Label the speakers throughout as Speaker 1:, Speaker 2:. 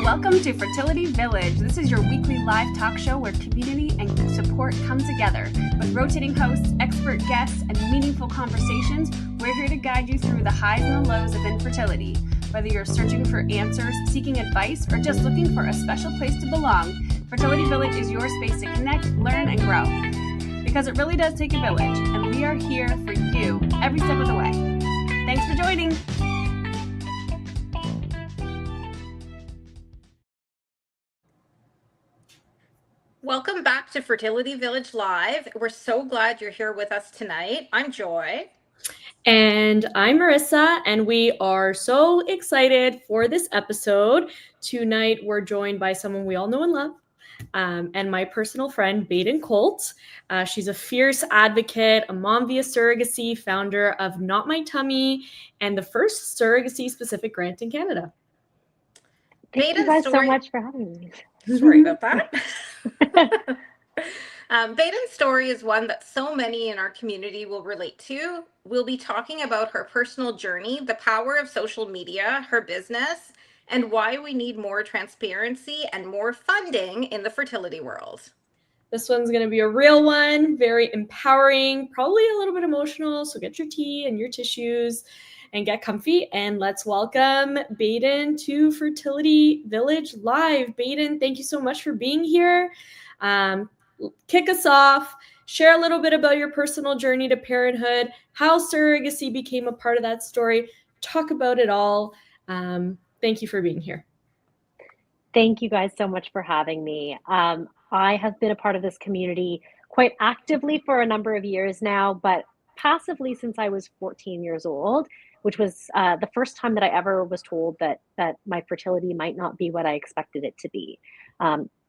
Speaker 1: Welcome to Fertility Village. This is your weekly live talk show where community and support come together. With rotating hosts, expert guests, and meaningful conversations, we're here to guide you through the highs and the lows of infertility. Whether you're searching for answers, seeking advice, or just looking for a special place to belong, Fertility Village is your space to connect, learn, and grow. Because it really does take a village, and we are here for you every step of the way. Thanks for joining.
Speaker 2: Welcome back to Fertility Village Live. We're so glad you're here with us tonight. I'm Joy.
Speaker 3: And I'm Marissa, and we are so excited for this episode. Tonight, we're joined by someone we all know and love, and my personal friend, Baden Colt. She's a fierce advocate, a mom via surrogacy, founder of Not My Tummy, and the first surrogacy-specific grant in Canada.
Speaker 4: Thank you guys so much for having me.
Speaker 2: Sorry about that. Baden's story is one that so many in our community will relate to. We'll be talking about her personal journey, the power of social media, her business, and why we need more transparency and more funding in the fertility world.
Speaker 3: This one's going to be a real one, very empowering, probably a little bit emotional, so get your tea and your tissues and get comfy, and let's welcome Baden to Fertility Village Live. Baden, thank you so much for being here. Kick us off, share a little bit about your personal journey to parenthood, how surrogacy became a part of that story, talk about it all. Thank you for being here.
Speaker 4: Thank you guys so much for having me. I have been a part of this community quite actively for a number of years now, but passively since I was 14 years old, which was the first time that I ever was told that my fertility might not be what I expected it to be.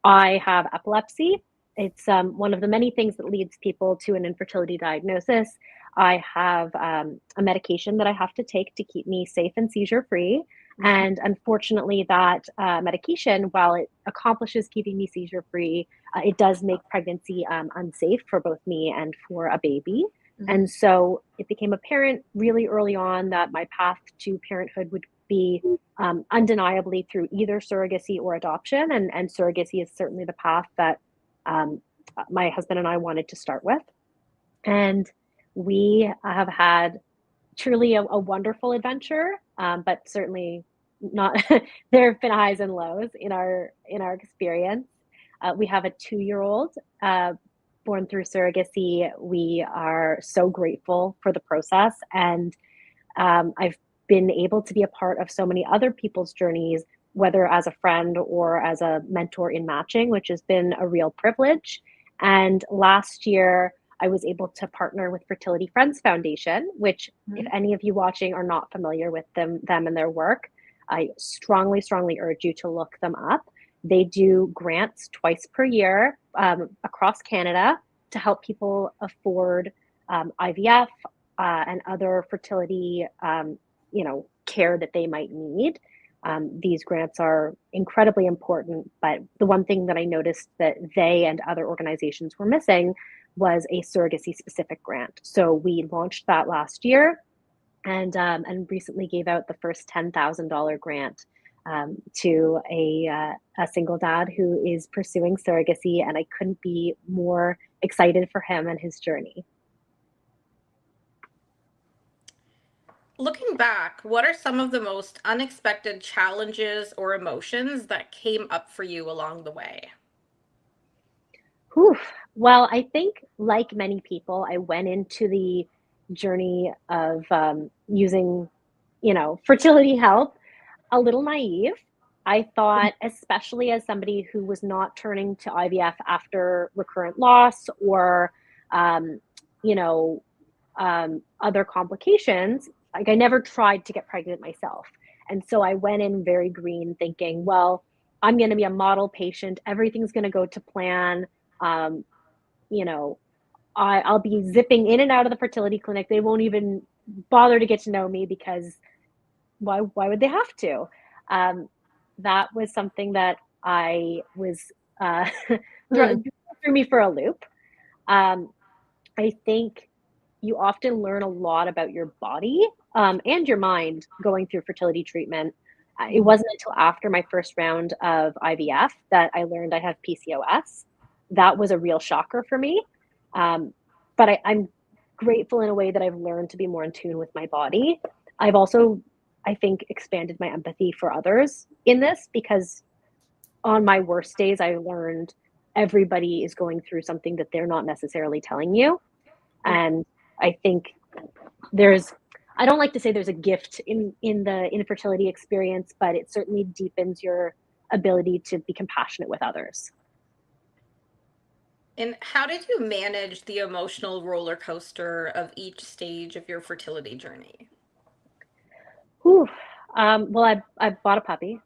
Speaker 4: I have epilepsy. It's one of the many things that leads people to an infertility diagnosis. I have a medication that I have to take to keep me safe and seizure-free. And unfortunately, that medication, while it accomplishes keeping me seizure-free, it does make pregnancy unsafe for both me and for a baby. And so it became apparent really early on that my path to parenthood would be undeniably through either surrogacy or adoption. And surrogacy is certainly the path that my husband and I wanted to start with. And we have had truly a wonderful adventure, but certainly not, there have been highs and lows in our experience. We have a 2-year-old born through surrogacy. We are so grateful for the process, and I've been able to be a part of so many other people's journeys, whether as a friend or as a mentor in matching, which has been a real privilege. And last year, I was able to partner with Fertility Friends Foundation, which if any of you watching are not familiar with them and their work, I strongly urge you to look them up. They do grants twice per year across Canada to help people afford IVF and other fertility, care that they might need. These grants are incredibly important, but the one thing that I noticed that they and other organizations were missing was a surrogacy-specific grant. So we launched that last year, and recently gave out the first $10,000 grant to a single dad who is pursuing surrogacy, and I couldn't be more excited for him and his journey.
Speaker 2: Looking back, what are some of the most unexpected challenges or emotions that came up for you along the way?
Speaker 4: Well, I think like many people, I went into the journey of using, fertility help a little naive. I thought, especially as somebody who was not turning to IVF after recurrent loss or, other complications, like I never tried to get pregnant myself. And so I went in very green thinking, well, I'm going to be a model patient. Everything's going to go to plan. I'll be zipping in and out of the fertility clinic. They won't even bother to get to know me because why would they have to? That was something that I was threw me for a loop. I think you often learn a lot about your body and your mind going through fertility treatment. It wasn't until after my first round of IVF that I learned I have PCOS. That was a real shocker for me. But I'm grateful in a way that I've learned to be more in tune with my body. I've also, I think, expanded my empathy for others in this, because on my worst days, I learned everybody is going through something that they're not necessarily telling you. And I think I don't like to say there's a gift in the infertility experience, but it certainly deepens your ability to be compassionate with others.
Speaker 2: And how did you manage the emotional roller coaster of each stage of your fertility journey?
Speaker 4: Whew. Well, I bought a puppy.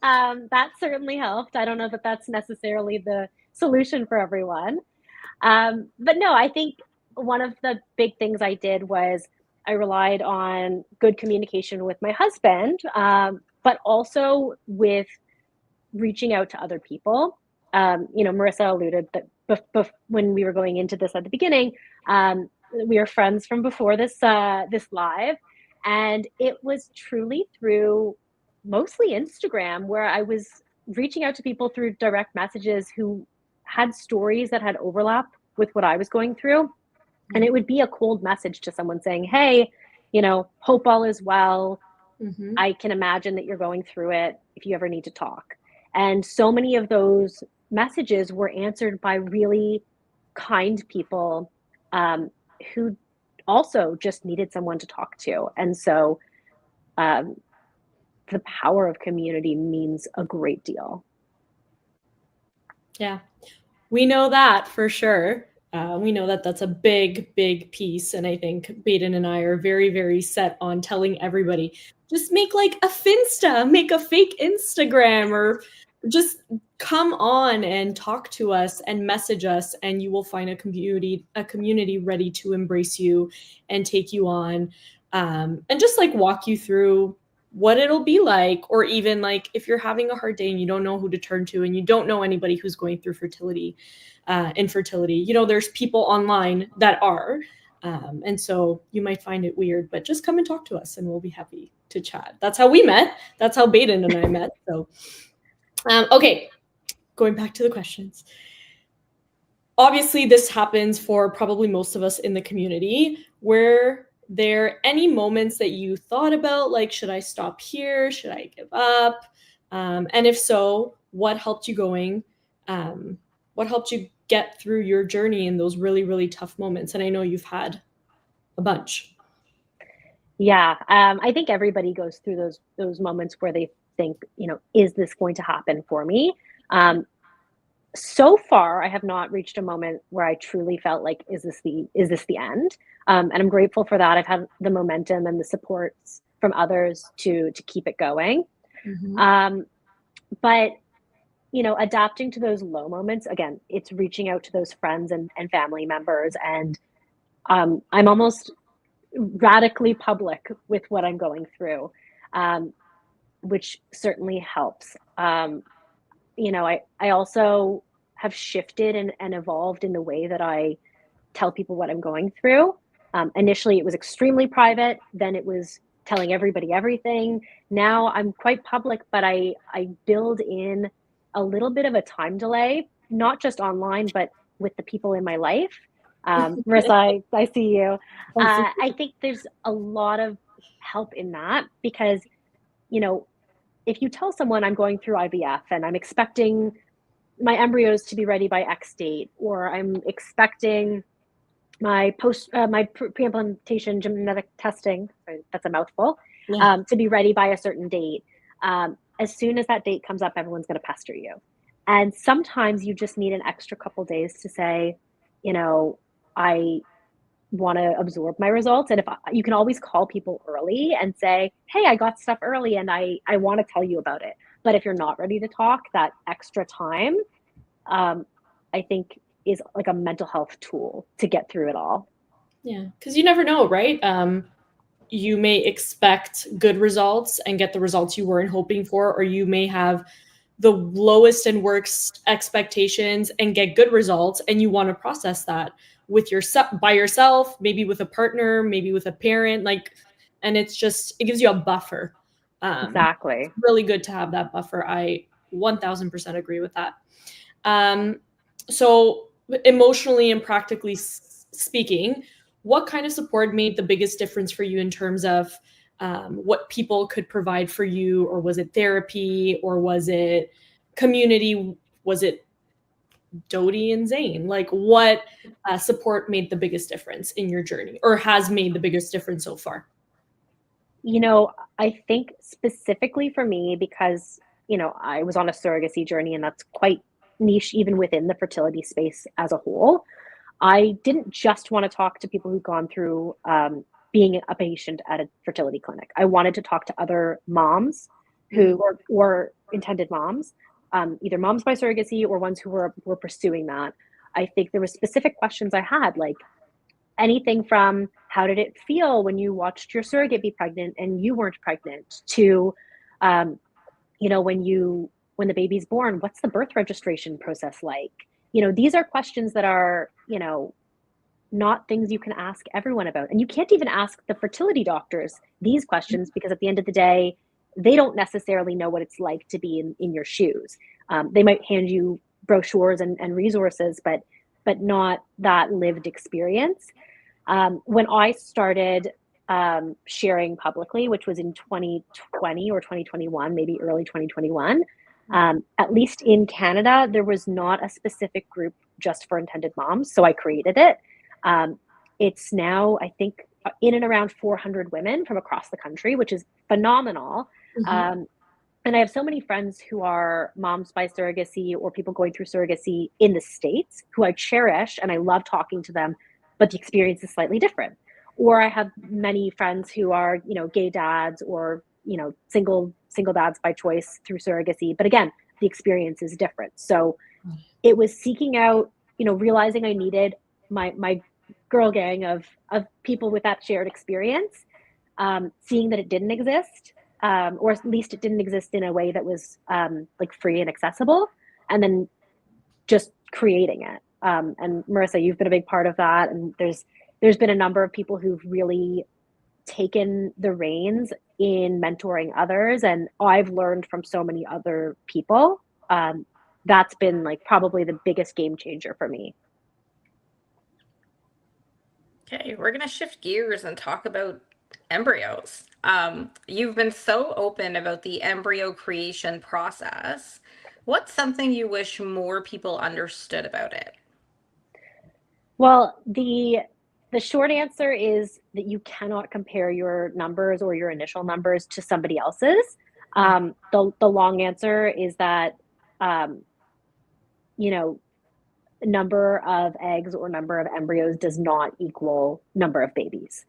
Speaker 4: That certainly helped. I don't know that that's necessarily the solution for everyone. But no, I think one of the big things I did was I relied on good communication with my husband, but also with reaching out to other people. Marissa alluded that when we were going into this at the beginning, we are friends from before this live, and it was truly through mostly Instagram where I was reaching out to people through direct messages who had stories that had overlap with what I was going through. And it would be a cold message to someone saying, hey, hope all is well.
Speaker 3: Mm-hmm.
Speaker 4: I can imagine that you're going through it if you ever need to talk. And so many of those messages were answered by really kind people who also just needed someone to talk to. And so the power of community means a great deal.
Speaker 3: Yeah, we know that for sure. We know that that's a big, big piece. And I think Baden and I are very, very set on telling everybody, just make like a Finsta, make a fake Instagram, or just come on and talk to us and message us, and you will find a community ready to embrace you and take you on, and just like walk you through what it'll be like. Or even like if you're having a hard day and you don't know who to turn to and you don't know anybody who's going through infertility, there's people online that are, and so you might find it weird, but just come and talk to us and we'll be happy to chat. That's how we met. That's how Baden and I met. So, okay, going back to the questions. Obviously, this happens for probably most of us in the community. Were there any moments that you thought about, like, should I stop here? Should I give up? And if so, what helped you going? What helped you get through your journey in those really, really tough moments? And I know you've had a bunch.
Speaker 4: Yeah, I think everybody goes through those moments where they think, is this going to happen for me? So far, I have not reached a moment where I truly felt like, is this the end? And I'm grateful for that. I've had the momentum and the supports from others to keep it going.
Speaker 3: Mm-hmm.
Speaker 4: But adapting to those low moments, again, it's reaching out to those friends and family members. And I'm almost radically public with what I'm going through, which certainly helps. I also have shifted and evolved in the way that I tell people what I'm going through. Initially, it was extremely private. Then it was telling everybody everything. Now I'm quite public, but I build in a little bit of a time delay, not just online, but with the people in my life. Marissa, I see you. I think there's a lot of help in that because, if you tell someone I'm going through IVF and I'm expecting my embryos to be ready by X date, or I'm expecting my pre-implantation genetic testing, sorry, that's a mouthful, to be ready by a certain date. As soon as that date comes up, everyone's going to pester you. And sometimes you just need an extra couple days to say, I want to absorb my results. And if you can always call people early and say, hey, I got stuff early and I want to tell you about it. But if you're not ready to talk, that extra time, I think is like a mental health tool to get through it all.
Speaker 3: Yeah, because you never know, right? You may expect good results and get the results you weren't hoping for, or you may have the lowest and worst expectations and get good results, and you want to process that with yourself, by yourself, maybe with a partner, maybe with a parent. Like, And it gives you a buffer.
Speaker 4: Exactly.
Speaker 3: It's really good to have that buffer. I 1000% agree with that. So emotionally and practically speaking, what kind of support made the biggest difference for you in terms of what people could provide for you? Or was it therapy, or was it community? Was it Dodie and Zane? Like, what support made the biggest difference in your journey, or has made the biggest difference so far?
Speaker 4: You know, I think specifically for me, because, you know, I was on a surrogacy journey, and that's quite niche even within the fertility space as a whole. I didn't just want to talk to people who've gone through being a patient at a fertility clinic. I wanted to talk to other moms who were intended moms, either moms by surrogacy or ones who were pursuing that. I think there were specific questions I had, like anything from how did it feel when you watched your surrogate be pregnant and you weren't pregnant, to you know, when the baby's born, what's the birth registration process like? You know, these are questions that are, you know, not things you can ask everyone about. And you can't even ask the fertility doctors these questions, because at the end of the day, they don't necessarily know what it's like to be in your shoes. They might hand you brochures and resources, but not that lived experience. When I started sharing publicly, which was in 2020 or 2021, maybe early 2021, at least in Canada, there was not a specific group just for intended moms. So I created it. It's now, I think, in and around 400 women from across the country, which is phenomenal. And I have so many friends who are moms by surrogacy or people going through surrogacy in the States who I cherish and I love talking to them, but the experience is slightly different. Or I have many friends who are, you know, gay dads or, you know, single dads by choice through surrogacy. But again, the experience is different. So it was seeking out, you know, realizing I needed my girl gang of people with that shared experience, seeing that it didn't exist, or at least it didn't exist in a way that was like free and accessible, and then just creating it. And Marissa, you've been a big part of that. And there's been a number of people who've really taken the reins in mentoring others. And I've learned from so many other people. That's been like probably the biggest game changer for me.
Speaker 2: Okay, we're going to shift gears and talk about embryos. You've been so open about the embryo creation process. What's something you wish more people understood about it?
Speaker 4: Well, the short answer is that you cannot compare your numbers or your initial numbers to somebody else's. The long answer is that you know, number of eggs or number of embryos does not equal number of babies.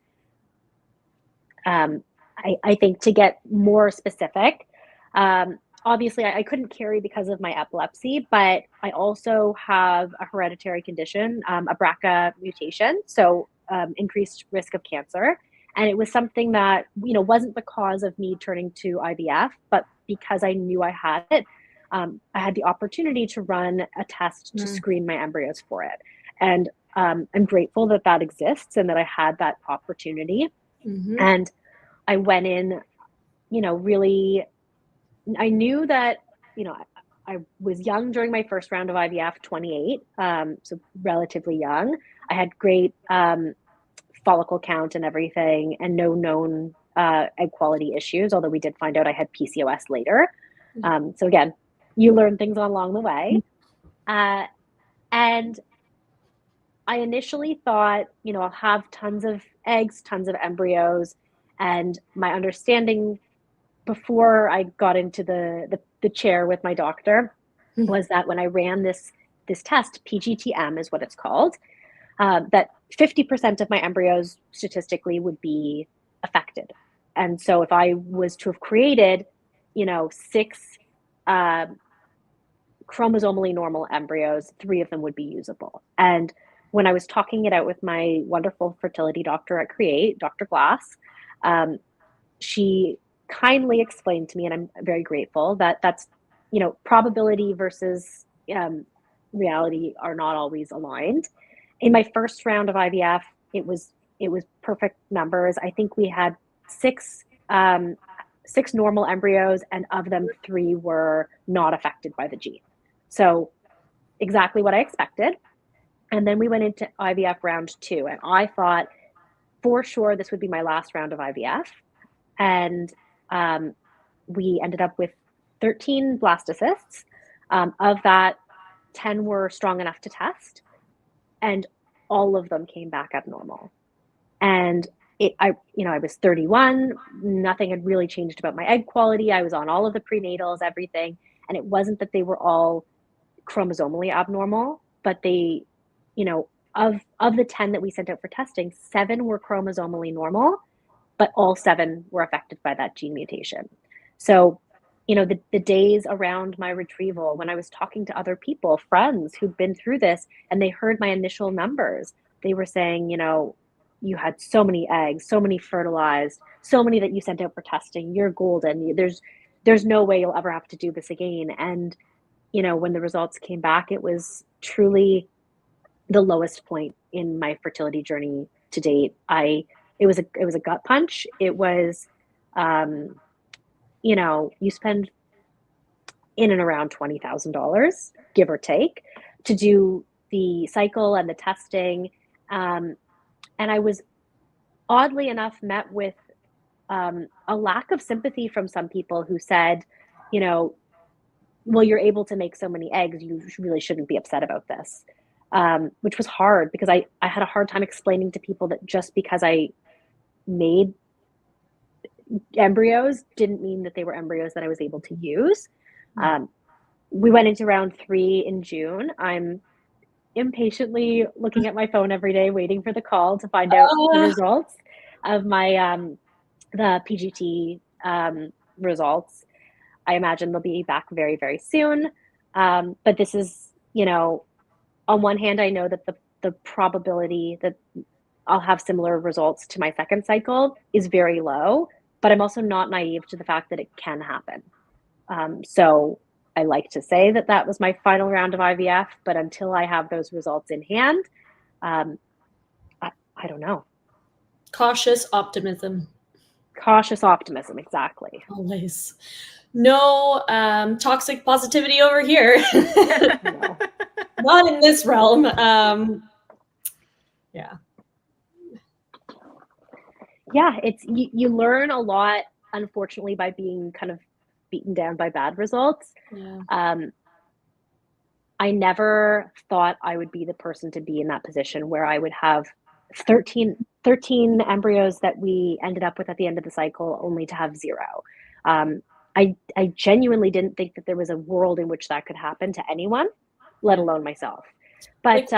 Speaker 4: I think to get more specific, obviously I couldn't carry because of my epilepsy, but I also have a hereditary condition, a BRCA mutation, so increased risk of cancer. And it was something that, you know, wasn't the cause of me turning to IVF, but because I knew I had it, I had the opportunity to run a test to screen my embryos for it. And I'm grateful that that exists and that I had that opportunity. And I went in, you know, really, I knew that, you know, I was young during my first round of IVF, 28, so relatively young. I had great follicle count and everything, and no known egg quality issues, although we did find out I had PCOS later. So again, you learn things along the way. And I initially thought, you know, I'll have tons of eggs, tons of embryos. And my understanding before I got into the chair with my doctor was that when I ran this test, PGTM is what it's called, that 50% of my embryos statistically would be affected. And so if I was to have created, you know, 6 chromosomally normal embryos, 3 of them would be usable. And when I was talking it out with my wonderful fertility doctor at Create, Dr. Glass, she kindly explained to me, and I'm very grateful, that that's, you know, probability versus reality are not always aligned. In my first round of IVF, it was perfect numbers. I think we had six normal embryos, and of them, 3 were not affected by the gene. So exactly what I expected. And then we went into IVF round 2, and I thought for sure this would be my last round of IVF. And we ended up with 13 blastocysts. Of that, 10 were strong enough to test, and all of them came back abnormal. And I was 31. Nothing had really changed about my egg quality. I was on all of the prenatals, everything. And it wasn't that they were all chromosomally abnormal, but they, of the 10 that we sent out for testing, 7 were chromosomally normal, but all 7 were affected by that gene mutation. So, the days around my retrieval, when I was talking to other people, friends who'd been through this, and they heard my initial numbers, they were saying, you had so many eggs, so many fertilized, so many that you sent out for testing, you're golden. There's no way you'll ever have to do this again. And, when the results came back, it was truly the lowest point in my fertility journey to date. It was a gut punch. It was, you spend in and around $20,000, give or take, to do the cycle and the testing. And I was oddly enough met with a lack of sympathy from some people who said, well, you're able to make so many eggs, you really shouldn't be upset about this, which was hard because I had a hard time explaining to people that just because I made embryos didn't mean that they were embryos that I was able to use. We went into round 3 in June. I'm impatiently looking at my phone every day, waiting for the call to find out the results of my the PGT results. I imagine they'll be back very, very soon. But this is, on one hand, I know that the probability that I'll have similar results to my second cycle is very low, but I'm also not naive to the fact that it can happen. So I like to say that was my final round of IVF, but until I have those results in hand, I don't know.
Speaker 3: Cautious optimism.
Speaker 4: Cautious optimism, exactly.
Speaker 3: Always. No toxic positivity over here.
Speaker 4: No.
Speaker 3: Not in this realm.
Speaker 4: Yeah, it's you learn a lot, unfortunately, by being kind of beaten down by bad results.
Speaker 3: Yeah.
Speaker 4: I never thought I would be the person to be in that position where I would have 13 embryos that we ended up with at the end of the cycle, only to have 0. I genuinely didn't think that there was a world in which that could happen to anyone, let alone myself. But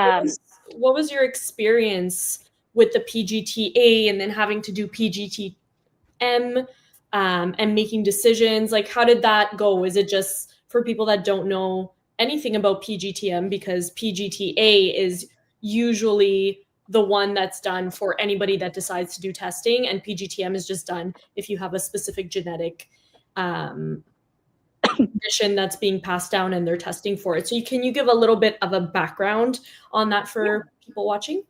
Speaker 3: what was your experience with the PGTA and then having to do PGTM and making decisions? Like, how did that go? Is it just for people that don't know anything about PGTM, because PGTA is usually the one that's done for anybody that decides to do testing, and PGTM is just done if you have a specific genetic condition that's being passed down and they're testing for it. So can you give a little bit of a background on that for people watching?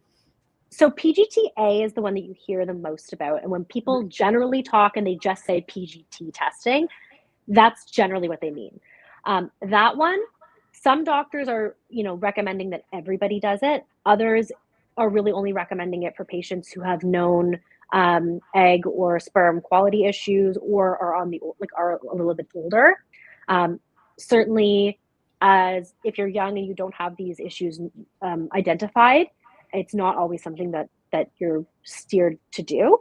Speaker 4: So PGTA is the one that you hear the most about. And when people generally talk and they just say PGT testing, that's generally what they mean. That one, some doctors are, recommending that everybody does it. Others are really only recommending it for patients who have known egg or sperm quality issues or are a little bit older. Certainly, as if you're young and you don't have these issues identified, it's not always something that you're steered to do.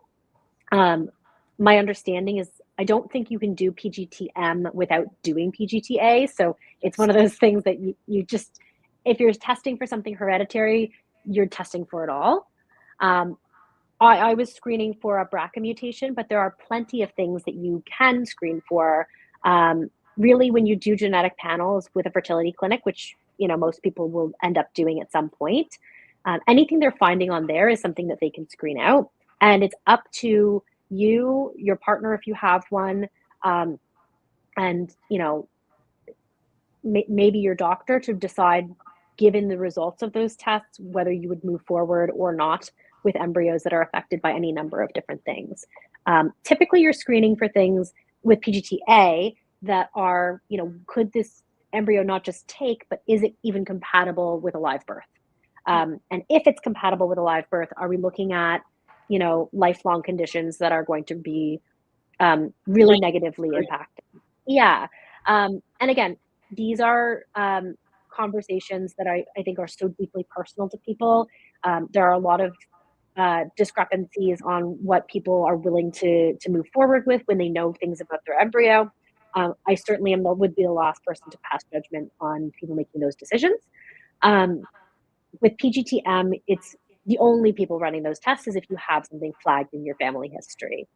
Speaker 4: My understanding is I don't think you can do PGTM without doing PGTA. So it's one of those things that you just, if you're testing for something hereditary, you're testing for it all. I was screening for a BRCA mutation, but there are plenty of things that you can screen for. Really, when you do genetic panels with a fertility clinic, which most people will end up doing at some point, anything they're finding on there is something that they can screen out. And it's up to you, your partner, if you have one, and maybe your doctor to decide, given the results of those tests, whether you would move forward or not with embryos that are affected by any number of different things. Typically, you're screening for things with PGTA that are, could this embryo not just take, but is it even compatible with a live birth? And if it's compatible with a live birth, are we looking at, lifelong conditions that are going to be really negatively impacted? Yeah. And again, these are conversations that I think are so deeply personal to people. There are a lot of discrepancies on what people are willing to move forward with when they know things about their embryo. I certainly would be the last person to pass judgment on people making those decisions. With PGTM, it's the only people running those tests is if you have something flagged in your family history.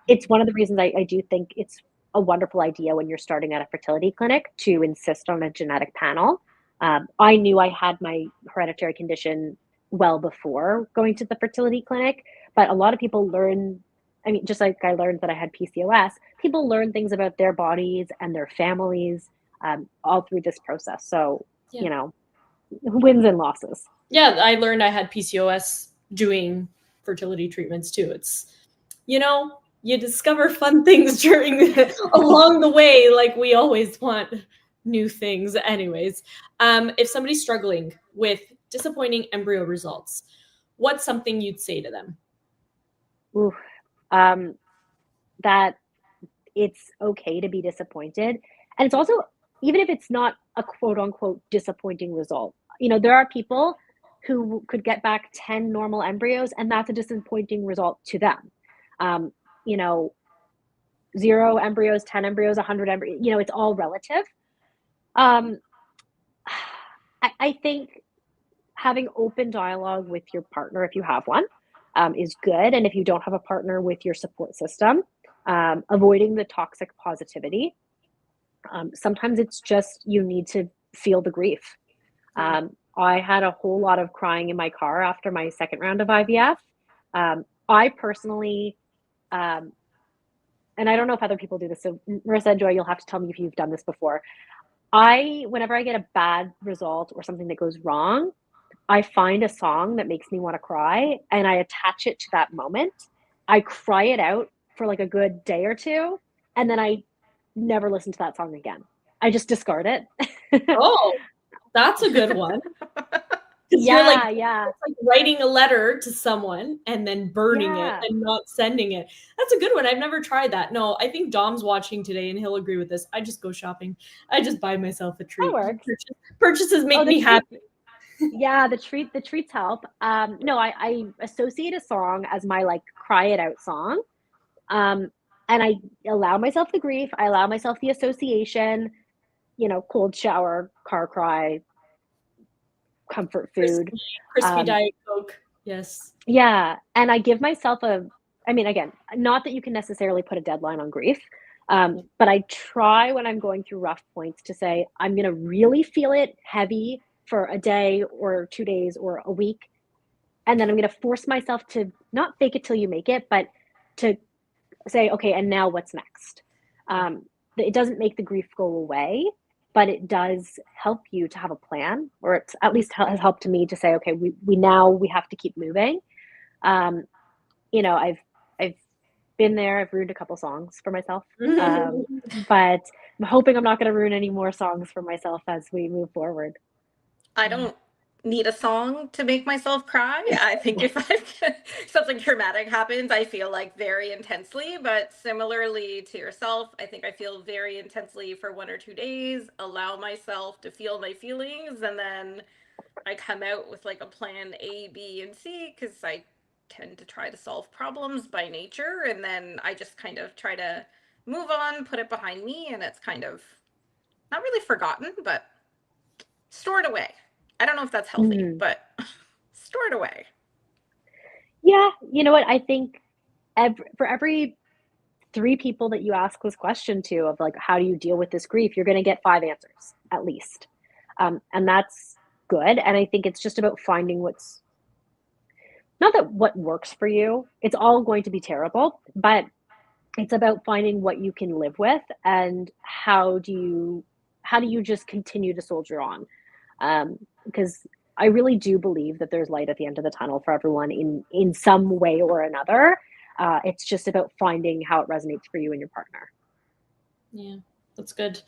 Speaker 4: It's one of the reasons I do think it's a wonderful idea when you're starting at a fertility clinic to insist on a genetic panel. I knew I had my hereditary condition well before going to the fertility clinic, but a lot of people learn, just like I learned that I had PCOS, people learn things about their bodies and their families all through this process. So, wins and losses.
Speaker 3: Yeah, I learned I had PCOS doing fertility treatments too. It's, you discover fun things along the way, like we always want new things. Anyways, if somebody's struggling with disappointing embryo results, what's something you'd say to them?
Speaker 4: Ooh, that it's okay to be disappointed. And it's also, even if it's not a quote unquote disappointing result, there are people who could get back 10 normal embryos and that's a disappointing result to them. 0 embryos, 10 embryos, 100 embryos, it's all relative. I think having open dialogue with your partner, if you have one, is good. And if you don't have a partner, with your support system, avoiding the toxic positivity. Sometimes it's just you need to feel the grief. I had a whole lot of crying in my car after my second round of IVF. I personally, and I don't know if other people do this, so Marissa and Joy, you'll have to tell me if you've done this before. Whenever I get a bad result or something that goes wrong, I find a song that makes me want to cry and I attach it to that moment. I cry it out for like a good day or two, and then I never listen to that song again. I just discard it.
Speaker 3: Oh, that's a good one.
Speaker 4: Yeah,
Speaker 3: it's like writing a letter to someone and then burning it and not sending it. That's a good one. I've never tried that. No, I think Dom's watching today and he'll agree with this. I just go shopping. I just buy myself a treat.
Speaker 4: That works.
Speaker 3: Purchases make me happy.
Speaker 4: Yeah, the treats help. No, I associate a song as my like cry it out song. And I allow myself the grief. I allow myself the association, cold shower, car cry, comfort food.
Speaker 3: Crispy Diet Coke. Yes.
Speaker 4: Yeah. And I give myself again, not that you can necessarily put a deadline on grief, but I try when I'm going through rough points to say, I'm going to really feel it heavy for a day or 2 days or a week. And then I'm going to force myself to not fake it till you make it, but to say, okay, and now what's next? It doesn't make the grief go away, but it does help you to have a plan, or it at least has helped me to say, okay, we have to keep moving. I've been there. I've ruined a couple songs for myself, but I'm hoping I'm not going to ruin any more songs for myself as we move forward.
Speaker 2: I don't need a song to make myself cry. I think if something traumatic happens, I feel like very intensely, but similarly to yourself, I think I feel very intensely for 1 or 2 days, allow myself to feel my feelings, and then I come out with like a plan A, B, and C, because I tend to try to solve problems by nature, and then I just kind of try to move on, put it behind me, and it's kind of not really forgotten, but stored away. I don't know if that's healthy, but stored away.
Speaker 4: Yeah, you know what? I think for every 3 people that you ask this question to of like, how do you deal with this grief? You're going to get 5 answers at least. And that's good. And I think it's just about finding not that what works for you, it's all going to be terrible, but it's about finding what you can live with and how do you just continue to soldier on? Because I really do believe that there's light at the end of the tunnel for everyone in some way or another. It's just about finding how it resonates for you and your partner.
Speaker 3: Yeah, that's good.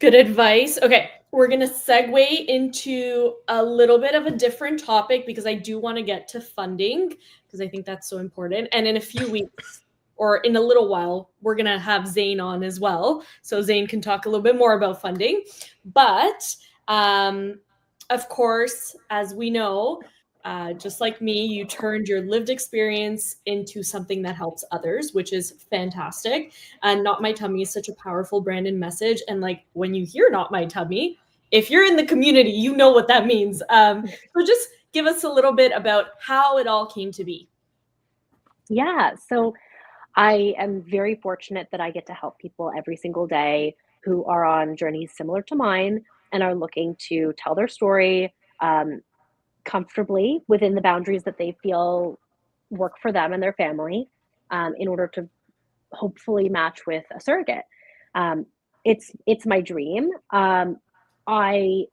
Speaker 3: Good advice. Okay, we're going to segue into a little bit of a different topic because I do want to get to funding because I think that's so important. And in a few weeks or in a little while, we're going to have Zane on as well. So Zane can talk a little bit more about funding. But of course, as we know, just like me, you turned your lived experience into something that helps others, which is fantastic. And Not My Tummy is such a powerful brand and message. And like when you hear Not My Tummy, if you're in the community, you know what that means. So just give us a little bit about how it all came to be.
Speaker 4: Yeah, so I am very fortunate that I get to help people every single day who are on journeys similar to mine and are looking to tell their story comfortably within the boundaries that they feel work for them and their family, in order to hopefully match with a surrogate. Um, it's my dream. I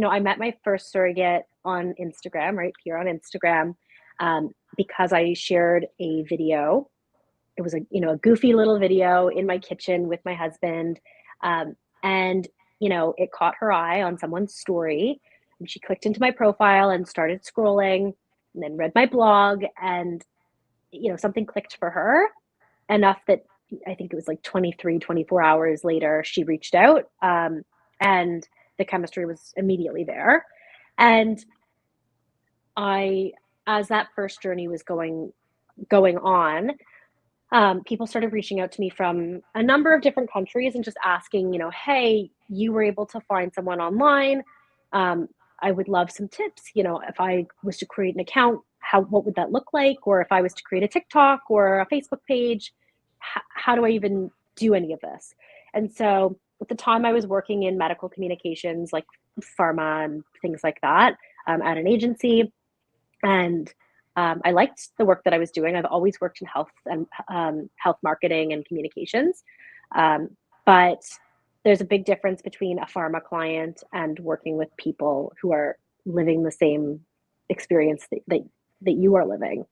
Speaker 4: I met my first surrogate on Instagram, right here on Instagram, because I shared a video. It was a goofy little video in my kitchen with my husband, and it caught her eye on someone's story, and she clicked into my profile and started scrolling, and then read my blog, and something clicked for her enough that I think it was like 23, 24 hours later, she reached out, and the chemistry was immediately there. And I, as that first journey was going on, people started reaching out to me from a number of different countries and just asking, hey, you were able to find someone online. I would love some tips. If I was to create an account, what would that look like? Or if I was to create a TikTok or a Facebook page, how do I even do any of this? And so at the time I was working in medical communications, like pharma and things like that, at an agency. And I liked the work that I was doing. I've always worked in health and health marketing and communications. But there's a big difference between a pharma client and working with people who are living the same experience that you are living.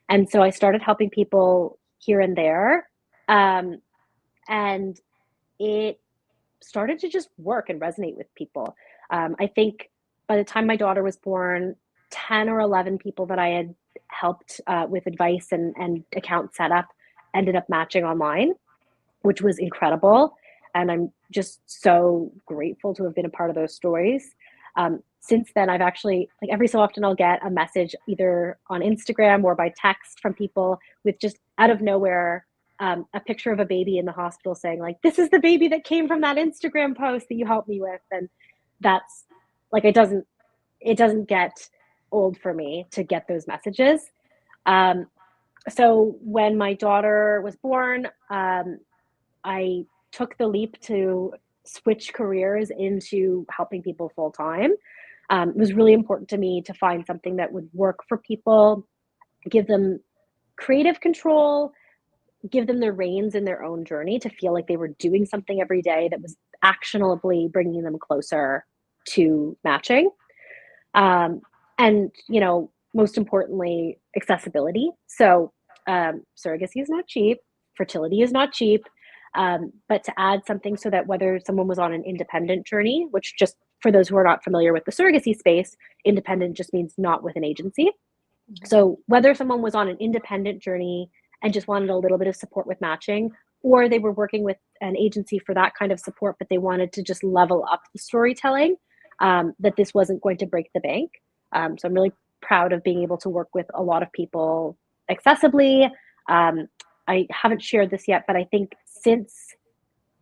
Speaker 4: And so I started helping people here and there. And it started to just work and resonate with people. I think by the time my daughter was born, 10 or 11 people that I had helped with advice and account setup ended up matching online, which was incredible. And I'm just so grateful to have been a part of those stories. Since then, I've actually, like every so often, I'll get a message either on Instagram or by text from people with just out of nowhere a picture of a baby in the hospital saying like, this is the baby that came from that Instagram post that you helped me with. And that's like, it doesn't get old for me to get those messages. So when my daughter was born, I took the leap to switch careers into helping people full time. It was really important to me to find something that would work for people, give them creative control, give them the reins in their own journey to feel like they were doing something every day that was actionably bringing them closer to matching. And, most importantly, accessibility. So surrogacy is not cheap. Fertility is not cheap. But to add something so that whether someone was on an independent journey, which just for those who are not familiar with the surrogacy space, independent just means not with an agency. So whether someone was on an independent journey and just wanted a little bit of support with matching, or they were working with an agency for that kind of support, but they wanted to just level up the storytelling, that this wasn't going to break the bank. So I'm really proud of being able to work with a lot of people accessibly. I haven't shared this yet, but I think since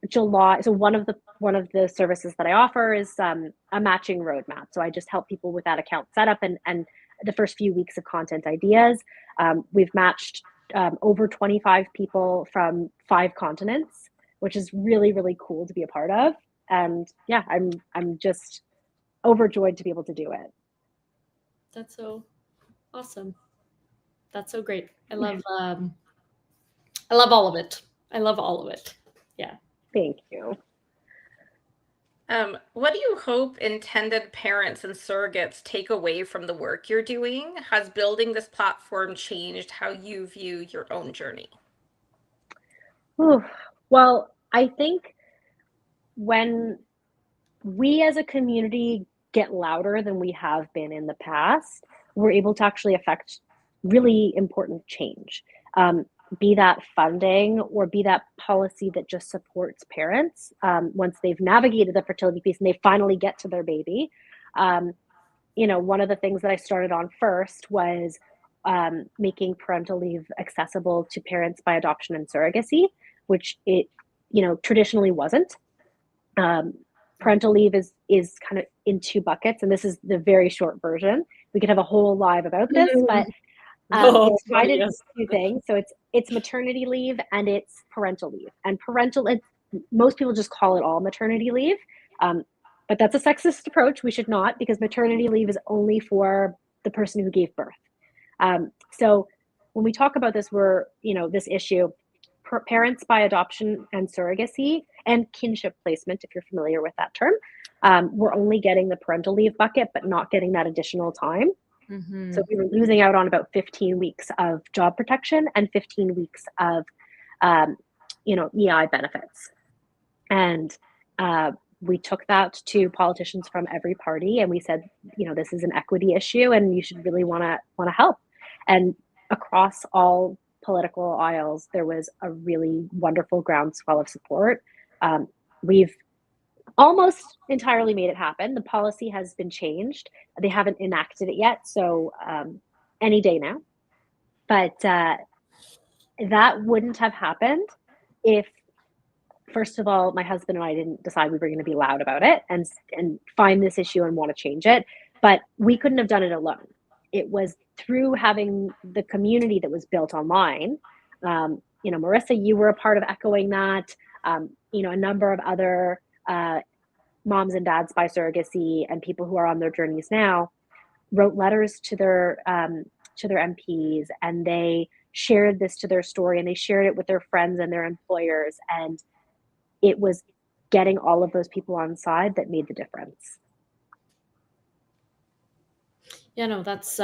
Speaker 4: July, so one of the services that I offer is a matching roadmap. So I just help people with that account setup and the first few weeks of content ideas. We've matched over 25 people from 5 continents, which is really, really cool to be a part of. And yeah, I'm just overjoyed to be able to do it.
Speaker 3: That's so awesome. That's so great. I love all of it. I love all of it. Yeah.
Speaker 4: Thank you.
Speaker 2: What do you hope intended parents and surrogates take away from the work you're doing? Has building this platform changed how you view your own journey?
Speaker 4: Ooh, well, I think when we as a community get louder than we have been in the past, we're able to actually affect really important change. Um, be that funding or be that policy that just supports parents once they've navigated the fertility piece and they finally get to their baby. Um, one of the things that I started on first was making parental leave accessible to parents by adoption and surrogacy, which it, traditionally wasn't. Um, Parental leave is kind of in two buckets, and this is the very short version. We could have a whole live about this, but
Speaker 3: Oh,
Speaker 4: it's divided into
Speaker 3: yes.
Speaker 4: two things. So it's maternity leave and it's parental leave. And most people just call it all maternity leave, but that's a sexist approach. We should not, because maternity leave is only for the person who gave birth. So when we talk about this, this issue, parents by adoption and surrogacy and kinship placement, if you're familiar with that term, we're only getting the parental leave bucket, but not getting that additional time.
Speaker 3: Mm-hmm.
Speaker 4: So we were losing out on about 15 weeks of job protection and 15 weeks of, EI benefits. And we took that to politicians from every party, and we said, this is an equity issue, and you should really want to help. And across all political aisles, there was a really wonderful groundswell of support. We've almost entirely made it happen. The policy has been changed. They haven't enacted it yet, so any day now. But that wouldn't have happened if, first of all, my husband and I didn't decide we were going to be loud about it and find this issue and want to change it. But we couldn't have done it alone. It was through having the community that was built online. Marissa, you were a part of echoing that. A number of other moms and dads by surrogacy and people who are on their journeys now wrote letters to their MPs, and they shared this to their story, and they shared it with their friends and their employers, and it was getting all of those people on side that made the difference.
Speaker 3: Yeah, no, that's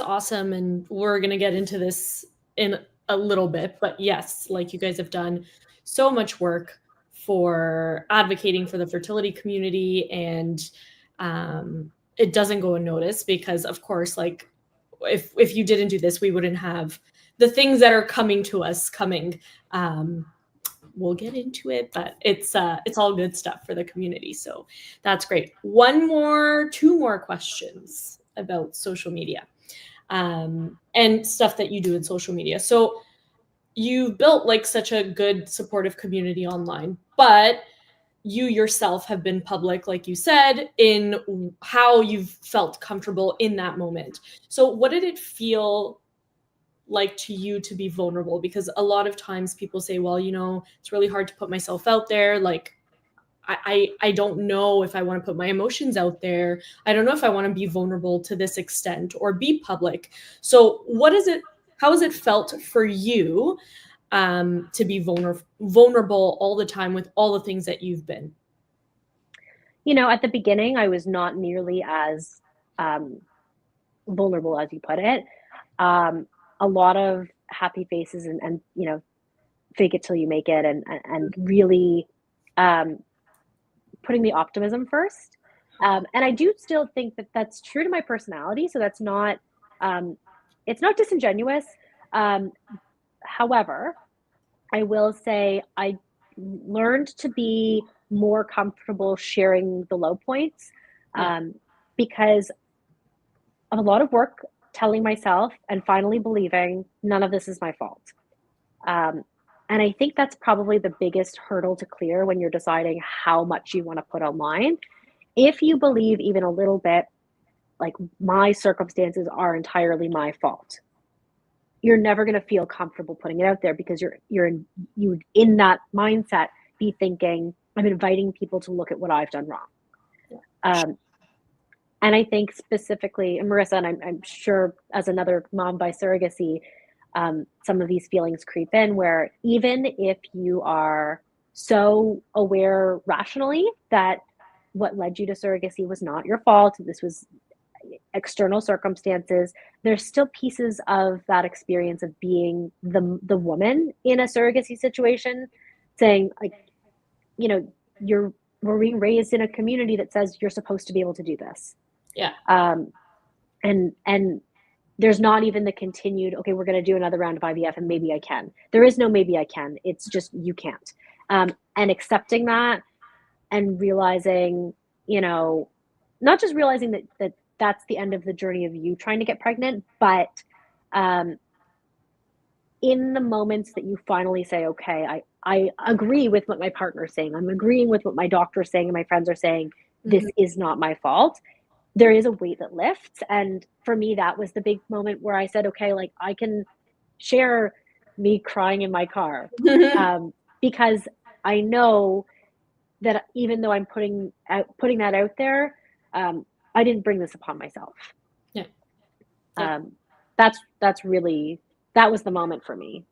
Speaker 3: awesome, and we're gonna get into this in a little bit, but yes, like, you guys have done so much work for advocating for the fertility community, and it doesn't go unnoticed because, of course, like, if you didn't do this, we wouldn't have the things that are coming to us coming. We'll get into it, but it's all good stuff for the community. So that's great. Two more questions about social media and stuff that you do in social media. So you've built like such a good supportive community online, but you yourself have been public, like you said, in how you've felt comfortable in that moment. So what did it feel like to you to be vulnerable? Because a lot of times people say, well, it's really hard to put myself out there. Like, I don't know if I want to put my emotions out there. I don't know if I want to be vulnerable to this extent or be public. So how has it felt for you to be vulnerable all the time with all the things that you've been?
Speaker 4: At the beginning, I was not nearly as vulnerable as you put it. A lot of happy faces and fake it till you make it, and really putting the optimism first. And I do still think that that's true to my personality. So that's not, it's not disingenuous. However, I will say I learned to be more comfortable sharing the low points because of a lot of work telling myself and finally believing none of this is my fault. And I think that's probably the biggest hurdle to clear when you're deciding how much you want to put online. If you believe even a little bit, like, my circumstances are entirely my fault, you're never going to feel comfortable putting it out there, because you in that mindset be thinking, I'm inviting people to look at what I've done wrong. And I think specifically, and Marissa, and I'm sure as another mom by surrogacy, some of these feelings creep in, where even if you are so aware rationally that what led you to surrogacy was not your fault. This was external circumstances. There's still pieces of that experience of being the woman in a surrogacy situation, saying, like, you know, we're being raised in a community that says you're supposed to be able to do this.
Speaker 3: Yeah.
Speaker 4: And there's not even the continued, okay, we're going to do another round of IVF and maybe I can. There is no maybe I can. It's just you can't. And accepting that and realizing, you know, not just realizing that that's the end of the journey of you trying to get pregnant, but in the moments that you finally say, okay, I agree with what my partner's saying, I'm agreeing with what my doctor's saying and my friends are saying, this is not my fault, there is a weight that lifts. And for me, that was the big moment where I said, okay, like, I can share me crying in my car, because I know that even though I'm putting that out there, I didn't bring this upon myself.
Speaker 3: Yeah.
Speaker 4: That's really, that was the moment for me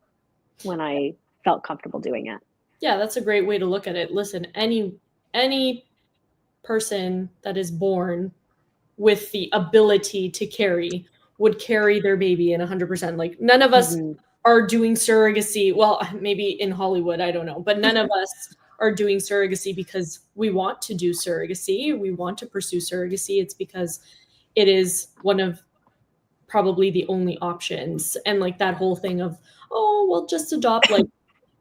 Speaker 4: when I felt comfortable doing it.
Speaker 3: Yeah, that's a great way to look at it. Listen, any person that is born with the ability to carry would carry their baby in 100%. Like, none of us are doing surrogacy. Well, maybe in Hollywood, I don't know, but none of us are doing surrogacy because we want to do surrogacy. We want to pursue surrogacy. It's because it is one of probably the only options. And like that whole thing of, oh, well, just adopt, like,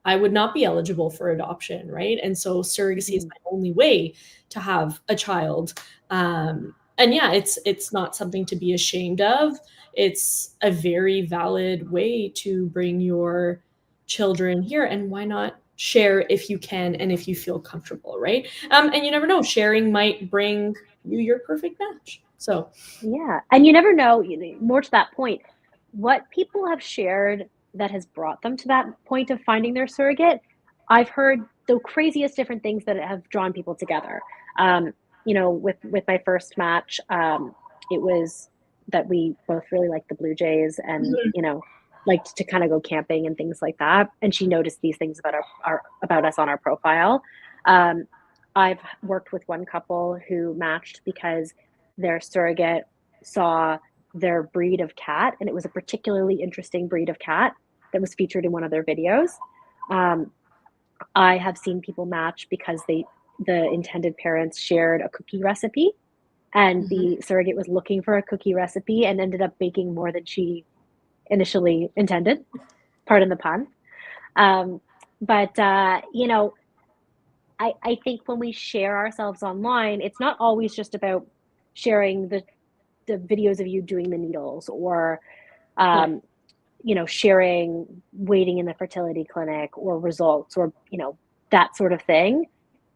Speaker 3: I would not be eligible for adoption, right? And so surrogacy is my only way to have a child. And yeah, it's not something to be ashamed of. It's a very valid way to bring your children here. And why not share if you can and if you feel comfortable, right? And you never know, sharing might bring you your perfect match. So
Speaker 4: yeah, and you never know, more to that point, what people have shared that has brought them to that point of finding their surrogate. I've heard the craziest different things that have drawn people together. With my first match, it was that we both really liked the Blue Jays and, liked to kind of go camping and things like that. And she noticed these things about us on our profile. I've worked with one couple who matched because their surrogate saw their breed of cat, and it was a particularly interesting breed of cat that was featured in one of their videos. I have seen people match because the intended parents shared a cookie recipe, and the surrogate was looking for a cookie recipe and ended up baking more than she initially intended. Pardon the pun. I think when we share ourselves online, it's not always just about sharing the videos of you doing the needles or, sharing waiting in the fertility clinic or results or, that sort of thing.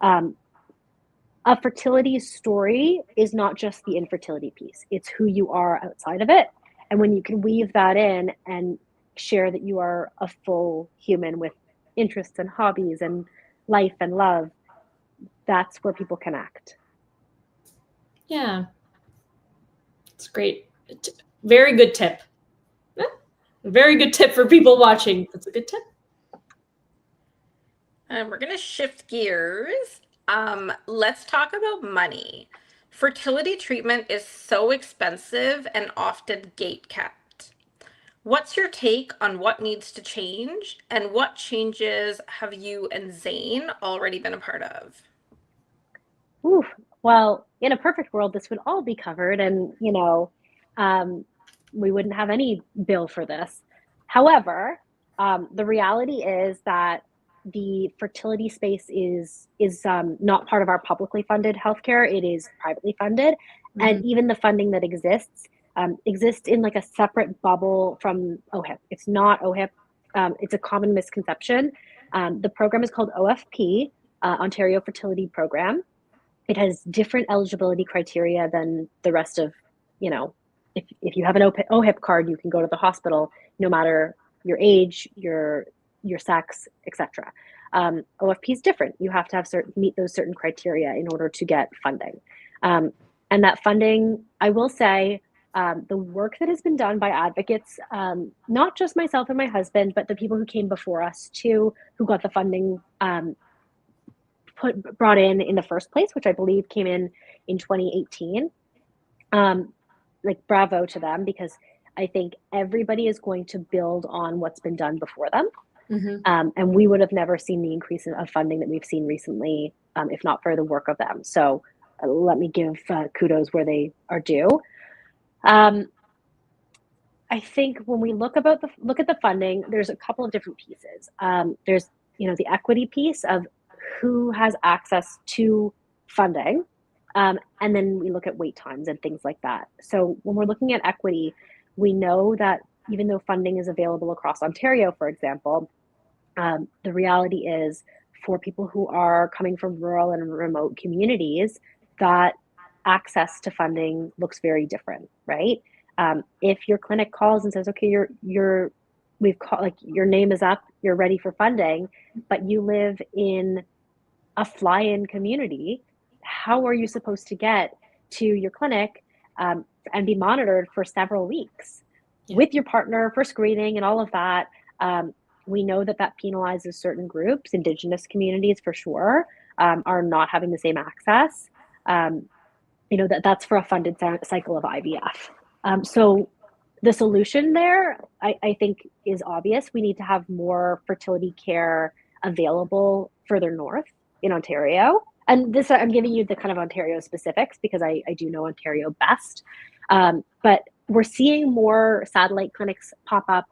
Speaker 4: A fertility story is not just the infertility piece. It's who you are outside of it. And when you can weave that in and share that you are a full human with interests and hobbies and life and love, that's where people connect.
Speaker 3: Yeah. It's great. Very good tip. Very good tip for people watching. That's a good tip.
Speaker 2: We're going to shift gears. Let's talk about money. Fertility treatment is so expensive and often gate-kept. What's your take on what needs to change, and what changes have you and Zane already been a part of?
Speaker 4: Ooh, well, in a perfect world, this would all be covered, and we wouldn't have any bill for this. However, the reality is that the fertility space is not part of our publicly funded healthcare. It is privately funded, and even the funding that exists in like a separate bubble from OHIP. It's not OHIP. It's a common misconception. The program is called OFP, Ontario Fertility Program. It has different eligibility criteria than the rest of, if you have an OHIP card, you can go to the hospital no matter your age, your sex, etc. OFP is different. You have to meet those certain criteria in order to get funding. And that funding, I will say, the work that has been done by advocates, not just myself and my husband, but the people who came before us too, who got the funding brought in the first place, which I believe came in 2018. Like, bravo to them, because I think everybody is going to build on what's been done before them. And we would have never seen the increase of funding that we've seen recently, if not for the work of them. So let me give kudos where they are due. I think when we look at the funding, there's a couple of different pieces. There's, the equity piece of who has access to funding. And then we look at wait times and things like that. So when we're looking at equity, we know that even though funding is available across Ontario, for example, the reality is, for people who are coming from rural and remote communities, that access to funding looks very different, right? If your clinic calls and says, okay, we've called, like, your name is up, you're ready for funding, but you live in a fly-in community, how are you supposed to get to your clinic and be monitored for several weeks with your partner for screening and all of that? We know that penalizes certain groups. Indigenous communities, for sure, are not having the same access. That's for a funded cycle of IVF. So the solution there, I think, is obvious. We need to have more fertility care available further north in Ontario. And this, I'm giving you the kind of Ontario specifics because I do know Ontario best. But we're seeing more satellite clinics pop up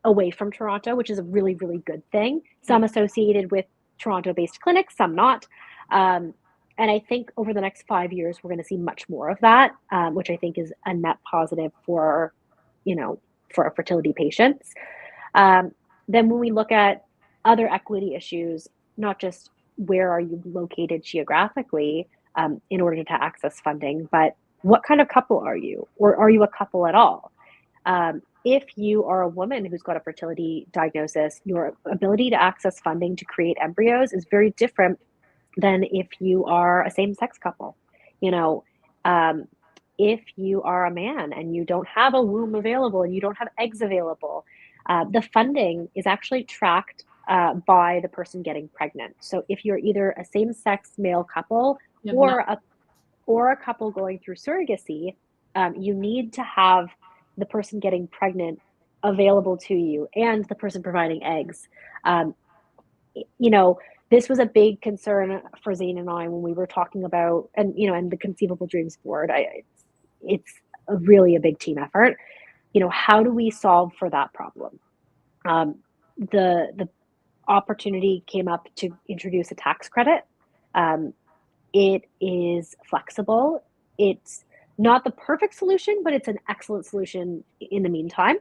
Speaker 4: away from Toronto, which is a really, really good thing. Some associated with Toronto-based clinics, some not. And I think over the next 5 years, we're going to see much more of that, which I think is a net positive for our fertility patients. Then when we look at other equity issues, not just where are you located geographically in order to access funding, but what kind of couple are you, or are you a couple at all? If you are a woman who's got a fertility diagnosis, your ability to access funding to create embryos is very different than if you are a same-sex couple. If you are a man and you don't have a womb available and you don't have eggs available, the funding is actually tracked by the person getting pregnant. So if you're either a same-sex male couple or a couple going through surrogacy, you need to have the person getting pregnant available to you and the person providing eggs. This was a big concern for Zane and I when we were talking about, and the Conceivable Dreams Board. It's really a big team effort. How do we solve for that problem? The opportunity came up to introduce a tax credit. It is flexible. It's not the perfect solution, but it's an excellent solution in the meantime.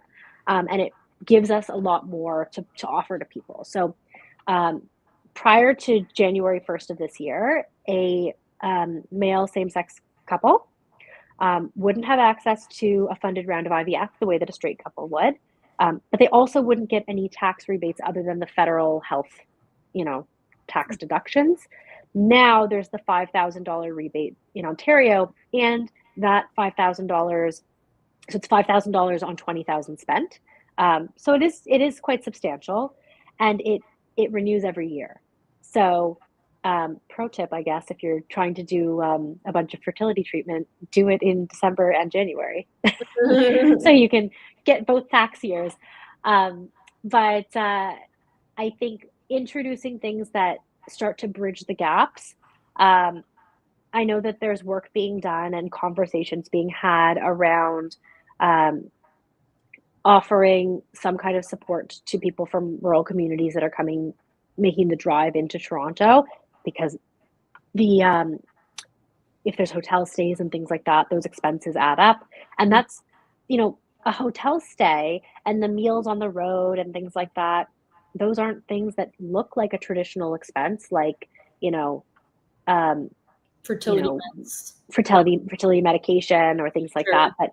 Speaker 4: And it gives us a lot more to offer to people. So prior to January 1st of this year, a male same-sex couple wouldn't have access to a funded round of IVF the way that a straight couple would. But they also wouldn't get any tax rebates other than the federal health, tax deductions. Now there's the $5,000 rebate in Ontario, and that $5,000, so it's $5,000 on $20,000 spent. So it is quite substantial, and it renews every year. So pro tip, I guess, if you're trying to do a bunch of fertility treatment, do it in December and January, so you can get both tax years. But I think introducing things that start to bridge the gaps. I know that there's work being done and conversations being had around offering some kind of support to people from rural communities that are making the drive into Toronto, because if there's hotel stays and things like that, those expenses add up. And that's, a hotel stay and the meals on the road and things like that, those aren't things that look like a traditional expense, like,
Speaker 3: Fertility
Speaker 4: fertility medication or things like that. But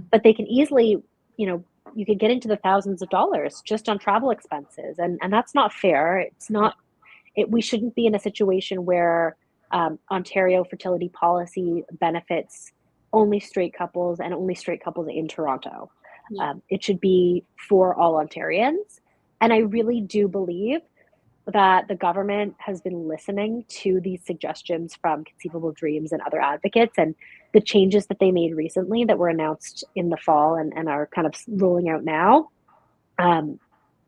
Speaker 4: but they can easily, you could get into the thousands of dollars just on travel expenses, and that's not fair. It's not. We shouldn't be in a situation where Ontario fertility policy benefits only straight couples and only straight couples in Toronto. It should be for all Ontarians. And I really do believe, that the government has been listening to these suggestions from Conceivable Dreams and other advocates, and the changes that they made recently that were announced in the fall and are kind of rolling out now,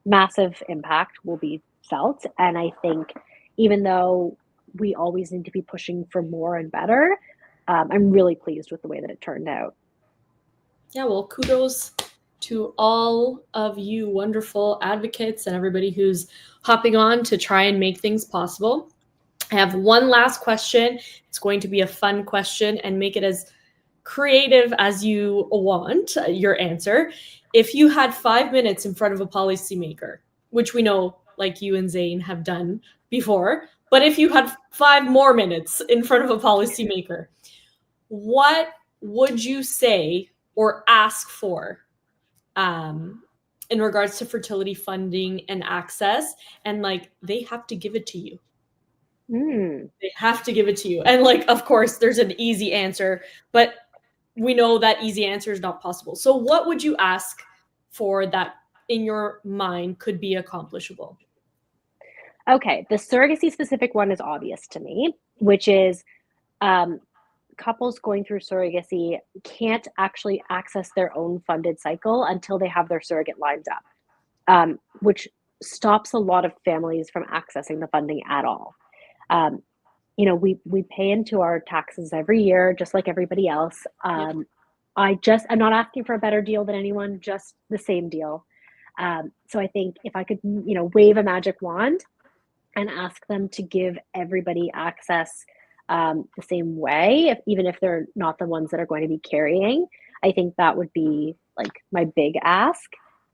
Speaker 4: massive impact will be felt. And I think even though we always need to be pushing for more and better, I'm really pleased with the way that it turned out.
Speaker 3: Yeah, well, kudos to all of you wonderful advocates and everybody who's hopping on to try and make things possible. I have one last question. It's going to be a fun question, and make it as creative as you want your answer. If you had 5 minutes in front of a policymaker, which we know like you and Zane have done before, but if you had 5 more minutes in front of a policymaker, what would you say or ask for in regards to fertility funding and access? And like, they have to give it to you. They have to give it to you. And like, of course, there's an easy answer, but we know that easy answer is not possible. So what would you ask for that in your mind could be accomplishable?
Speaker 4: Okay, the surrogacy specific one is obvious to me, which is couples going through surrogacy can't actually access their own funded cycle until they have their surrogate lined up, which stops a lot of families from accessing the funding at all. You know, we pay into our taxes every year, just like everybody else. I'm not asking for a better deal than anyone, just the same deal. So I think if I could, you know, wave a magic wand and ask them to give everybody access the same way, even if they're not the ones that are going to be carrying, I think that would be like my big ask.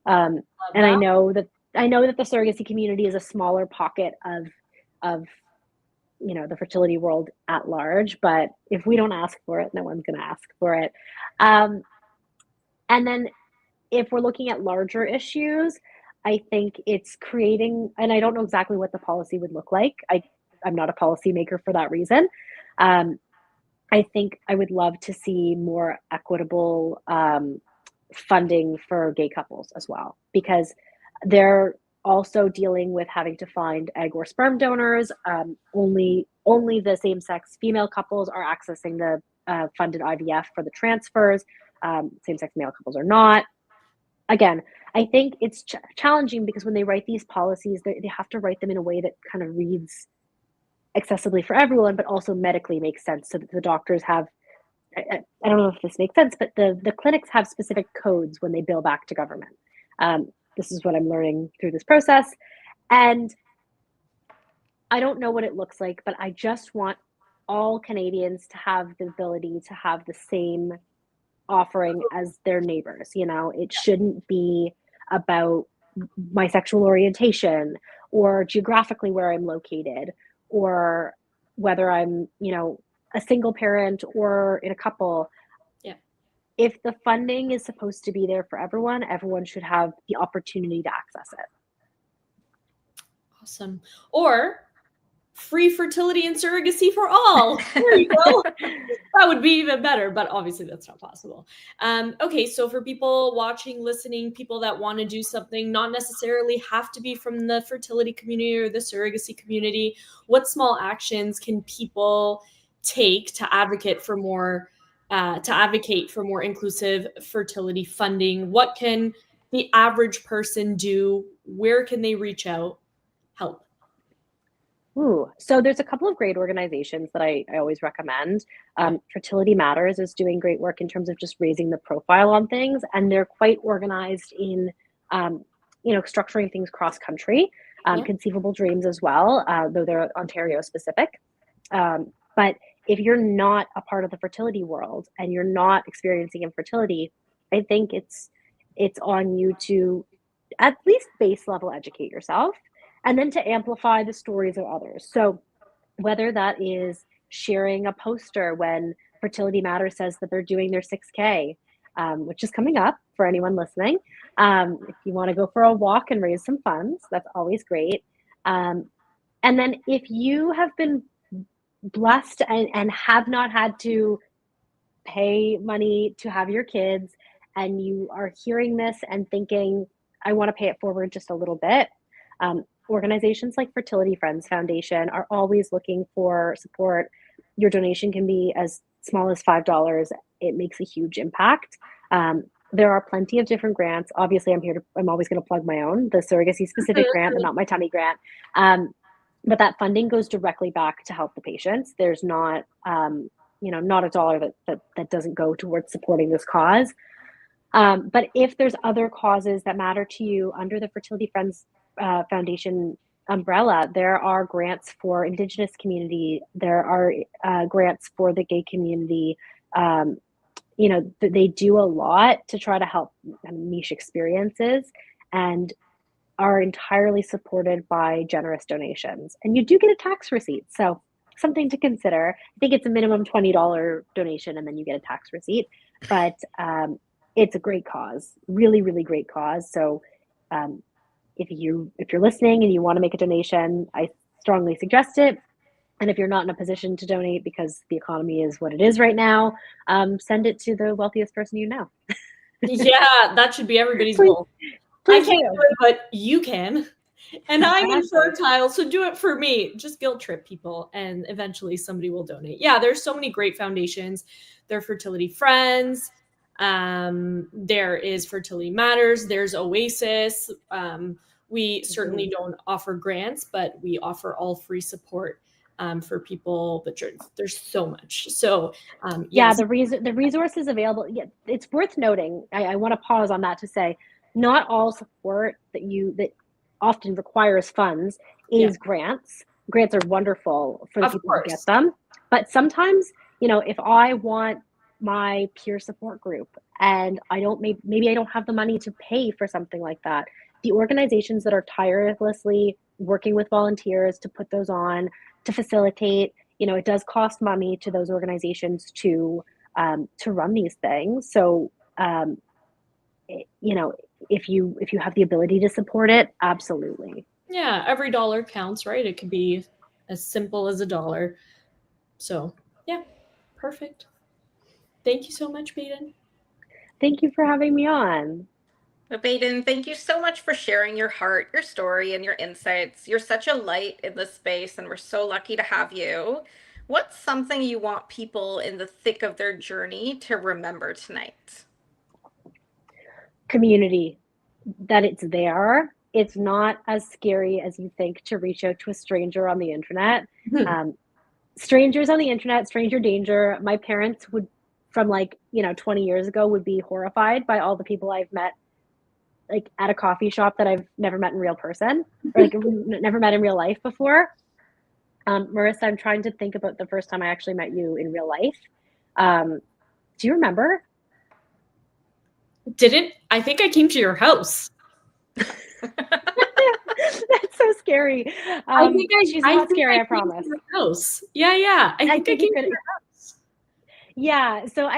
Speaker 4: And I know that the surrogacy community is a smaller pocket of you know, the fertility world at large, but if we don't ask for it, no one's going to ask for it. And then if we're looking at larger issues, I think it's creating, and I don't know exactly what the policy would look like. I'm not a policymaker for that reason. I think I would love to see more equitable funding for gay couples as well, because they're also dealing with having to find egg or sperm donors. Only the same-sex female couples are accessing the funded IVF for the transfers. Same-sex male couples are not. Again, I think it's challenging because when they write these policies, they have to write them in a way that kind of reads accessibly for everyone, but also medically makes sense, so that the doctors have, I don't know if this makes sense, but the clinics have specific codes when they bill back to government. This is what I'm learning through this process. And I don't know what it looks like, but I just want all Canadians to have the ability to have the same offering as their neighbors. You know, it shouldn't be about my sexual orientation or geographically where I'm located, or whether I'm, you know, a single parent or in a couple. If the funding is supposed to be there for everyone, everyone should have the opportunity to access it.
Speaker 3: Awesome. Or free fertility and surrogacy for all. There you go. That would be even better, but obviously that's not possible. Okay, so for people watching, listening, people that want to do something, not necessarily have to be from the fertility community or the surrogacy community, what small actions can people take to advocate for more inclusive fertility funding? What can the average person do? Where can they reach out? Help.
Speaker 4: So there's a couple of great organizations that I always recommend. Fertility Matters is doing great work in terms of just raising the profile on things, and they're quite organized in, you know, structuring things cross country. Conceivable Dreams as well, though they're Ontario specific. But if you're not a part of the fertility world and you're not experiencing infertility, I think it's on you to at least base level educate yourself, and then to amplify the stories of others. So whether that is sharing a poster when Fertility Matters says that they're doing their 6K, which is coming up for anyone listening. If you want to go for a walk and raise some funds, that's always great. And then if you have been blessed and have not had to pay money to have your kids, and you are hearing this and thinking, I want to pay it forward just a little bit, Organizations like Fertility Friends Foundation are always looking for support. Your donation can be as small as $5. It makes a huge impact. There are plenty of different grants. Obviously, I'm always going to plug my own, the surrogacy-specific grant, the Not My Tummy grant. But that funding goes directly back to help the patients. There's not, not a dollar that doesn't go towards supporting this cause. But if there's other causes that matter to you under the Fertility Friends Foundation umbrella, there are grants for Indigenous community. There are grants for the gay community. They do a lot to try to help niche experiences and are entirely supported by generous donations. And you do get a tax receipt. So something to consider. I think it's a minimum $20 donation and then you get a tax receipt. But it's a great cause, really, really great cause. So if you're listening and you want to make a donation, I strongly suggest it. And if you're not in a position to donate because the economy is what it is right now, send it to the wealthiest person you know.
Speaker 3: Yeah, that should be everybody's goal. I can't do it, but you can. And I'm infertile, so do it for me. Just guilt trip people, and eventually somebody will donate. Yeah, there's so many great foundations. There are Fertility Friends. There is Fertility Matters. There's Oasis. We certainly don't offer grants, but we offer all free support for people. But there's so much. So
Speaker 4: yes. The resources available. Yeah, it's worth noting. I want to pause on that to say, not all support that often requires funds is grants. Grants are wonderful for the people who get them. But sometimes, if I want my peer support group and maybe I don't have the money to pay for something like that, the organizations that are tirelessly working with volunteers to put those on, to facilitate, it does cost money to those organizations to run these things. So, if you have the ability to support it, absolutely.
Speaker 3: Yeah, every dollar counts, right? It could be as simple as $1. So, yeah, perfect. Thank you so much, Baden.
Speaker 4: Thank you for having me on.
Speaker 2: Baden, thank you so much for sharing your heart, your story, and your insights. You're such a light in this space, and we're so lucky to have you. What's something you want people in the thick of their journey to remember tonight?
Speaker 4: Community, that it's there. It's not as scary as you think to reach out to a stranger on the internet. Strangers on the internet, stranger danger. My parents would, from 20 years ago, would be horrified by all the people I've met at a coffee shop that I've never met in real person, or never met in real life before. Marissa, I'm trying to think about the first time I actually met you in real life. Do you remember?
Speaker 3: I think I came to your house.
Speaker 4: That's so scary. She's not scary, I promise.
Speaker 3: Your house. Yeah. I think I came to your house.
Speaker 4: Yeah. So,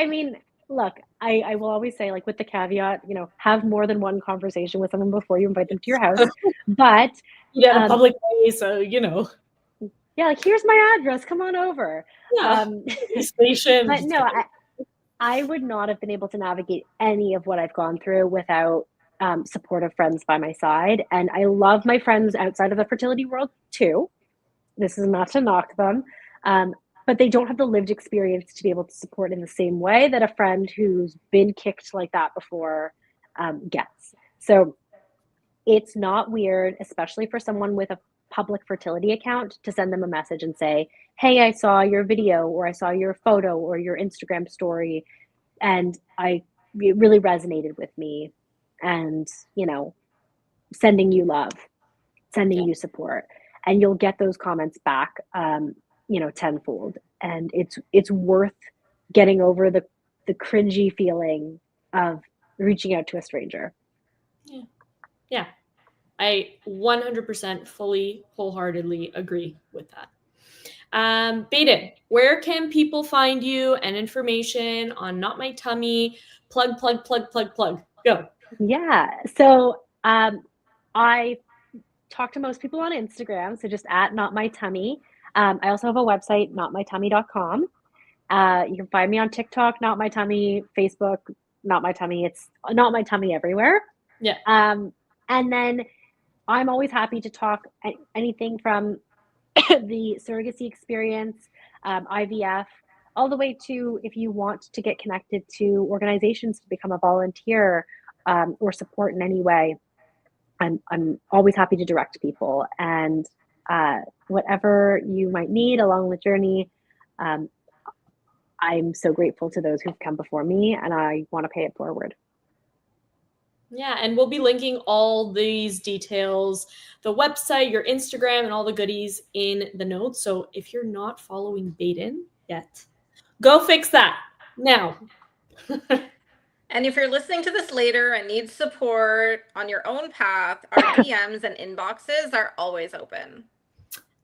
Speaker 4: look, I will always say, with the caveat, have more than one conversation with someone before you invite them to your house. But
Speaker 3: a public way, so
Speaker 4: Yeah, here's my address. Come on over.
Speaker 3: Yeah. Station.
Speaker 4: But no, I would not have been able to navigate any of what I've gone through without supportive friends by my side. And I love my friends outside of the fertility world too. This is not to knock them. But they don't have the lived experience to be able to support in the same way that a friend who's been kicked like that before gets. So it's not weird, especially for someone with a public fertility account, to send them a message and say, hey, I saw your video, or I saw your photo or your Instagram story, and it really resonated with me. And, sending you love, sending you support, and you'll get those comments back, tenfold. And it's worth getting over the cringy feeling of reaching out to a stranger.
Speaker 3: Yeah. I 100% fully, wholeheartely agree with that. Baden, where can people find you and information on Not My Tummy? Plug. Go.
Speaker 4: Yeah. So I talk to most people on Instagram, so just at Not My Tummy. I also have a website, notmytummy.com. You can find me on TikTok, Not My Tummy, Facebook, Not My Tummy. It's Not My Tummy everywhere.
Speaker 3: Yeah.
Speaker 4: And then I'm always happy to talk anything from the surrogacy experience, IVF, all the way to if you want to get connected to organizations to become a volunteer or support in any way. I'm always happy to direct people, and whatever you might need along the journey, I'm so grateful to those who've come before me, and I want to pay it forward.
Speaker 3: Yeah, and we'll be linking all these details, the website, your Instagram, and all the goodies in the notes. So if you're not following Baden yet, go fix that now.
Speaker 2: And if you're listening to this later and need support on your own path, our DMs and inboxes are always open.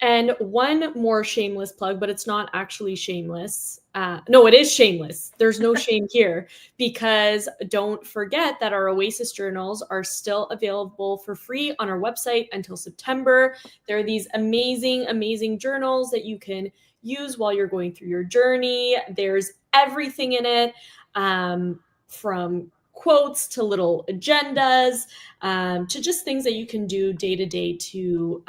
Speaker 3: And one more shameless plug, but it's not actually shameless. No, it is shameless. There's no shame here, because don't forget that our Oasis journals are still available for free on our website until September. There are these amazing, amazing journals that you can use while you're going through your journey. There's everything in it, from quotes to little agendas, to just things that you can do day to day to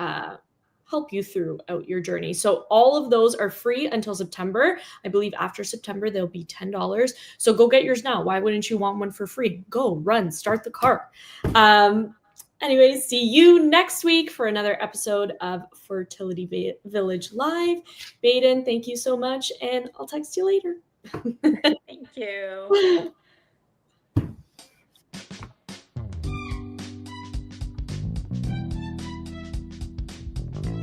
Speaker 3: help you throughout your journey. So all of those are free until September. I believe after September, they'll be $10. So go get yours now. Why wouldn't you want one for free? Go, run, start the car. Anyways, see you next week for another episode of Fertility Village Live. Baden, thank you so much, and I'll text you later.
Speaker 2: Thank you.